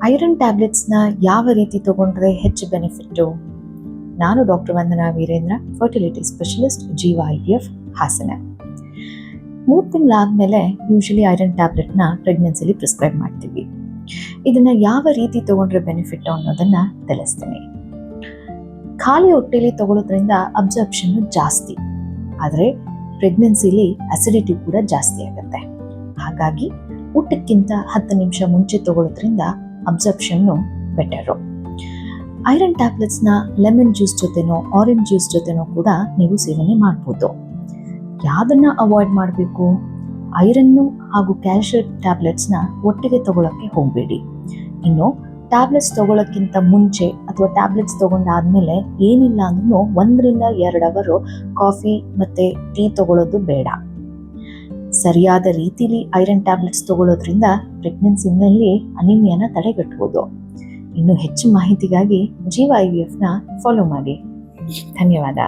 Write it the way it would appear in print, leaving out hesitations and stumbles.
Iron ಟ್ಯಾಬ್ಲೆಟ್ಸ್ನ ಯಾವ ರೀತಿ ತಗೊಂಡ್ರೆ ಹೆಚ್ಚು ಬೆನಿಫಿಟ್ಟು? ನಾನು doctor Vandana Veerendra, fertility specialist, Jeeva IVF, Hassan. 3 ತಿಂಗಳಾದಮೇಲೆ ಯೂಶಲಿ ಐರನ್ ಟ್ಯಾಬ್ಲೆಟ್ನ ಪ್ರೆಗ್ನೆನ್ಸಿಲಿ ಪ್ರಿಸ್ಕ್ರೈಬ್ ಮಾಡ್ತೀವಿ. ಇದನ್ನು ಯಾವ ರೀತಿ ತಗೊಂಡ್ರೆ ಬೆನಿಫಿಟ್ಟು ಅನ್ನೋದನ್ನು ತಿಳಿಸ್ತೀನಿ. ಖಾಲಿ ಹೊಟ್ಟೆಲಿ ತಗೊಳ್ಳೋದ್ರಿಂದ ಅಬ್ಸರ್ಪ್ಷನ್ ಜಾಸ್ತಿ, ಆದರೆ ಪ್ರೆಗ್ನೆನ್ಸಿಲಿ ಅಸಿಡಿಟಿ ಕೂಡ ಜಾಸ್ತಿ ಆಗುತ್ತೆ. ಹಾಗಾಗಿ ಊಟಕ್ಕಿಂತ 10 ನಿಮಿಷ ಮುಂಚೆ ತಗೊಳ್ಳೋದ್ರಿಂದ ಅಬ್ಸರ್ಪ್ಷನ್ನು ಬೆಟರು. ಐರನ್ ಟ್ಯಾಬ್ಲೆಟ್ಸ್ನ ಲೆಮನ್ ಜ್ಯೂಸ್ ಜೊತೆನೋ ಆರೆಂಜ್ ಜ್ಯೂಸ್ ಜೊತೆನೋ ಕೂಡ ನೀವು ಸೇವನೆ ಮಾಡ್ಬೋದು. ಯಾವುದನ್ನು ಅವಾಯ್ಡ್ ಮಾಡಬೇಕು? ಐರನ್ನು ಹಾಗೂ ಕ್ಯಾಲ್ಶಿಯಂ ಟ್ಯಾಬ್ಲೆಟ್ಸ್ನ ಒಟ್ಟಿಗೆ ತಗೊಳ್ಳೋಕ್ಕೆ ಹೋಗಬೇಡಿ. ಇನ್ನು ಟ್ಯಾಬ್ಲೆಟ್ಸ್ ತಗೊಳ್ಳೋಕ್ಕಿಂತ ಮುಂಚೆ ಅಥವಾ ಟ್ಯಾಬ್ಲೆಟ್ಸ್ ತಗೊಂಡಾದ್ಮೇಲೆ ಏನಿಲ್ಲ ಅಂದ್ರೂ 1 ರಿಂದ 2 ಅವರ್ ಕಾಫಿ ಮತ್ತು ಟೀ ತಗೊಳ್ಳೋದು ಬೇಡ. ಸರಿಯಾದ ರೀತಿಲಿ ಐರನ್ ಟ್ಯಾಬ್ಲೆಟ್ಸ್ ತಗೊಳ್ಳೋದ್ರಿಂದ ಪ್ರೆಗ್ನೆನ್ಸಿನಲ್ಲಿ ಅನಿಮಿಯಾನ ತಡೆಗಟ್ಟಬಹುದು. ಇನ್ನು ಹೆಚ್ಚು ಮಾಹಿತಿಗಾಗಿ ಜೀವ IVFನ ಫಾಲೋ ಮಾಡಿ. ಧನ್ಯವಾದ.